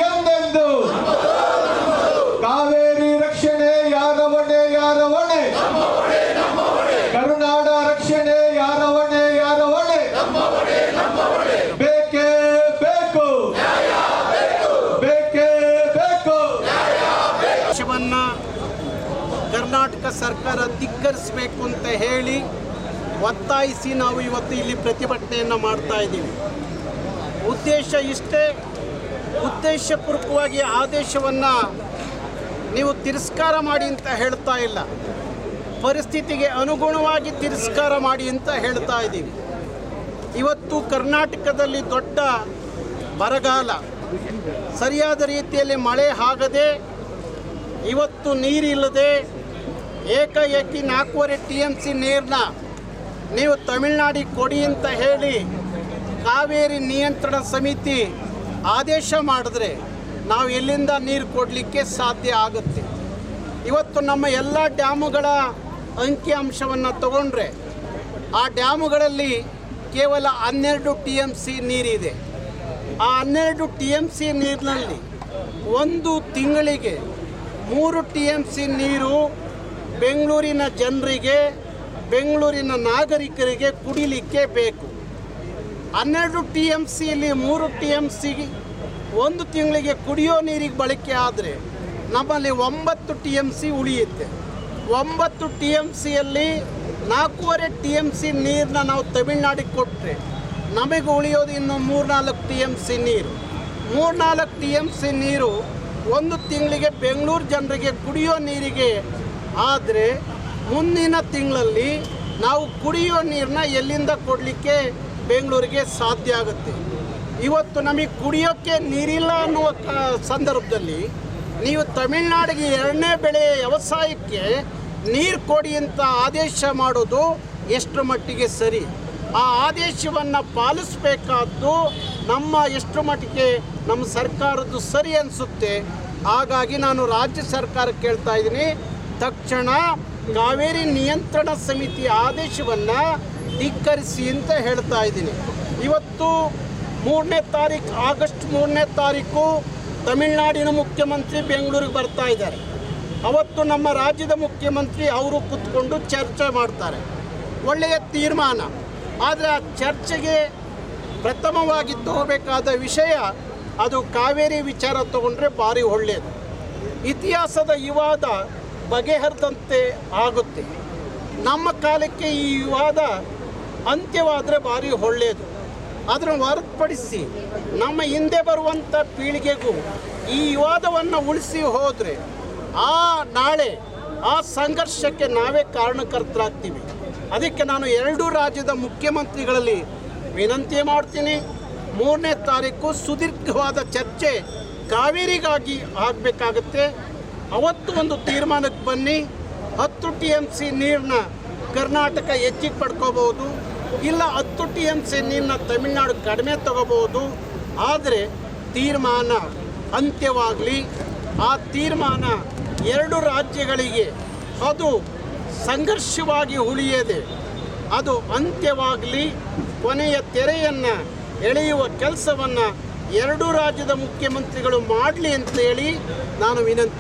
ಎಂದೆಂದು ಕಾವೇರಿ ರಕ್ಷಣೆ ಯಾರ ಹೊಣೆ ಯಾರ ಹೊಣೆ, ಕರುನಾಡ ರಕ್ಷಣೆ ಯಾರ ಹೊಣೆ ಯಾರ ಹೊಣೆ, ಬೇಕೇ ಬೇಕು ಬೇಕೇ ಬೇಕು. ದೇಶವನ್ನ ಕರ್ನಾಟಕ ಸರ್ಕಾರ ಧಿಕ್ಕರಿಸಬೇಕು ಅಂತ ಹೇಳಿ ಒತ್ತಾಯಿಸಿ ನಾವು ಇವತ್ತು ಇಲ್ಲಿ ಪ್ರತಿಭಟನೆಯನ್ನು ಮಾಡ್ತಾ ಇದ್ದೀವಿ. ಉದ್ದೇಶ ಇಷ್ಟೇ, ಉದ್ದೇಶಪೂರ್ವಕವಾಗಿ ಆದೇಶವನ್ನು ನೀವು ತಿರಸ್ಕಾರ ಮಾಡಿ ಅಂತ ಹೇಳ್ತಾ ಇಲ್ಲ, ಪರಿಸ್ಥಿತಿಗೆ ಅನುಗುಣವಾಗಿ ತಿರಸ್ಕಾರ ಮಾಡಿ ಅಂತ ಹೇಳ್ತಾ ಇದ್ದೀವಿ. ಇವತ್ತು ಕರ್ನಾಟಕದಲ್ಲಿ ದೊಡ್ಡ ಬರಗಾಲ, ಸರಿಯಾದ ರೀತಿಯಲ್ಲಿ ಮಳೆ ಆಗದೆ, ಇವತ್ತು ನೀರಿಲ್ಲದೆ ಏಕಾಏಕಿ 4.5 TMC ನೀರನ್ನ ನೀವು ತಮಿಳುನಾಡಿಗೆ ಕೊಡಿ ಅಂತ ಹೇಳಿ ಕಾವೇರಿ ನಿಯಂತ್ರಣ ಸಮಿತಿ ಆದೇಶ ಮಾಡಿದ್ರೆ ನಾವು ಎಲ್ಲಿಂದ ನೀರು ಕೊಡಲಿಕ್ಕೆ ಸಾಧ್ಯ ಆಗುತ್ತೆ? ಇವತ್ತು ನಮ್ಮ ಎಲ್ಲ ಡ್ಯಾಮುಗಳ ಅಂಕಿಅಂಶವನ್ನು ತಗೊಂಡ್ರೆ ಆ ಡ್ಯಾಮುಗಳಲ್ಲಿ ಕೇವಲ 12 TMC ನೀರಿದೆ. ಆ 12 TMC ನೀರಿನಲ್ಲಿ ಒಂದು ತಿಂಗಳಿಗೆ 3 TMC ನೀರು ಬೆಂಗಳೂರಿನ ಜನರಿಗೆ, ಬೆಂಗಳೂರಿನ ನಾಗರಿಕರಿಗೆ ಕುಡಿಲಿಕ್ಕೆ ಬೇಕು. 12 TMCಯಲ್ಲಿ 3 TMC ಒಂದು ತಿಂಗಳಿಗೆ ಕುಡಿಯೋ ನೀರಿಗೆ ಬಳಕೆ ಆದರೆ ನಮ್ಮಲ್ಲಿ 9 TMC ಉಳಿಯುತ್ತೆ. 9 TMCಯಲ್ಲಿ 4.5 TMC ನೀರನ್ನ ನಾವು ತಮಿಳುನಾಡಿಗೆ ಕೊಟ್ಟರೆ ನಮಗೆ ಉಳಿಯೋದು ಇನ್ನು 3-4 TMC ನೀರು. 3-4 TMC ನೀರು ಒಂದು ತಿಂಗಳಿಗೆ ಬೆಂಗಳೂರು ಜನರಿಗೆ ಕುಡಿಯೋ ನೀರಿಗೆ ಆದರೆ ಮುಂದಿನ ತಿಂಗಳಲ್ಲಿ ನಾವು ಕುಡಿಯೋ ನೀರನ್ನ ಎಲ್ಲಿಂದ ಕೊಡಲಿಕ್ಕೆ ಬೆಂಗಳೂರಿಗೆ ಸಾಧ್ಯ ಆಗುತ್ತೆ? ಇವತ್ತು ನಮಗೆ ಕುಡಿಯೋಕ್ಕೆ ನೀರಿಲ್ಲ ಅನ್ನುವ ಸಂದರ್ಭದಲ್ಲಿ ನೀವು ತಮಿಳುನಾಡಿಗೆ 2ನೇ ಬೆಳೆ ವ್ಯವಸಾಯಕ್ಕೆ ನೀರು ಕೊಡಿ ಅಂತ ಆದೇಶ ಮಾಡೋದು ಎಷ್ಟು ಮಟ್ಟಿಗೆ ಸರಿ? ಆ ಆದೇಶವನ್ನು ಪಾಲಿಸಬೇಕಾದ್ದು ನಮ್ಮ ಎಷ್ಟು ಮಟ್ಟಿಗೆ ನಮ್ಮ ಸರ್ಕಾರದ್ದು ಸರಿ ಅನಿಸುತ್ತೆ. ಹಾಗಾಗಿ ನಾನು ರಾಜ್ಯ ಸರ್ಕಾರಕ್ಕೆ ಕೇಳ್ತಾ ಇದ್ದೀನಿ, ತಕ್ಷಣ ಕಾವೇರಿ ನಿಯಂತ್ರಣ ಸಮಿತಿ ಆದೇಶವನ್ನು ಧಿಕ್ಕರಿಸಿ ಅಂತ ಹೇಳ್ತಾ ಇದ್ದೀನಿ. ಇವತ್ತು 3ನೇ ತಾರೀಕು, ಆಗಸ್ಟ್ 3ನೇ ತಾರೀಕು ತಮಿಳುನಾಡಿನ ಮುಖ್ಯಮಂತ್ರಿ ಬೆಂಗಳೂರಿಗೆ ಬರ್ತಾ ಇದ್ದಾರೆ. ಅವತ್ತು ನಮ್ಮ ರಾಜ್ಯದ ಮುಖ್ಯಮಂತ್ರಿ ಅವರು ಕೂತ್ಕೊಂಡು ಚರ್ಚೆ ಮಾಡ್ತಾರೆ. ಒಳ್ಳೆಯ ತೀರ್ಮಾನ. ಆದರೆ ಆ ಚರ್ಚೆಗೆ ಪ್ರಥಮವಾಗಿ ತಗೋಬೇಕಾದ ವಿಷಯ ಅದು ಕಾವೇರಿ ವಿಚಾರ ತಗೊಂಡ್ರೆ ಭಾರಿ ಒಳ್ಳೆಯದು. ಇತಿಹಾಸದ ವಿವಾದ ಬಗೆಹರಿದಂತೆ ಆಗುತ್ತೆ. ನಮ್ಮ ಕಾಲಕ್ಕೆ ಈ ವಿವಾದ ಅಂತ್ಯವಾದರೆ ಭಾರಿ ಒಳ್ಳೆಯದು. ಅದನ್ನು ಹೊರತುಪಡಿಸಿ ನಮ್ಮ ಹಿಂದೆ ಬರುವಂಥ ಪೀಳಿಗೆಗೂ ಈ ವಿವಾದವನ್ನು ಉಳಿಸಿ ಹೋದರೆ ನಾಳೆ ಆ ಸಂಘರ್ಷಕ್ಕೆ ನಾವೇ ಕಾರಣಕರ್ತರಾಗ್ತೀವಿ. ಅದಕ್ಕೆ ನಾನು 2 ರಾಜ್ಯದ ಮುಖ್ಯಮಂತ್ರಿಗಳಲ್ಲಿ ವಿನಂತಿ ಮಾಡ್ತೀನಿ, 3ನೇ ತಾರೀಕು ಸುದೀರ್ಘವಾದ ಚರ್ಚೆ ಕಾವೇರಿಗಾಗಿ ಆಗಬೇಕಾಗತ್ತೆ. ಅವತ್ತು ಒಂದು ತೀರ್ಮಾನಕ್ಕೆ ಬನ್ನಿ. 10 TMC ನೀರನ್ನ ಕರ್ನಾಟಕ ಹೆಚ್ಚಿಗೆ ಪಡ್ಕೋಬೋದು, ಇಲ್ಲ 10 TMC ನೀರನ್ನ ತಮಿಳುನಾಡು ಕಡಿಮೆ ತಗೋಬೋದು. ಆದರೆ ತೀರ್ಮಾನ ಅಂತ್ಯವಾಗಲಿ. ಆ ತೀರ್ಮಾನ 2 ರಾಜ್ಯಗಳಿಗೆ ಅದು ಸಂಘರ್ಷವಾಗಿ ಉಳಿಯದೆ ಅದು ಅಂತ್ಯವಾಗಲಿ. ಕೊನೆಯ ತೆರೆಯನ್ನು ಎಳೆಯುವ ಕೆಲಸವನ್ನು 2 ರಾಜ್ಯದ ಮುಖ್ಯಮಂತ್ರಿಗಳು ಮಾಡಲಿ ಅಂತೇಳಿ ನಾನು ವಿನಂತಿ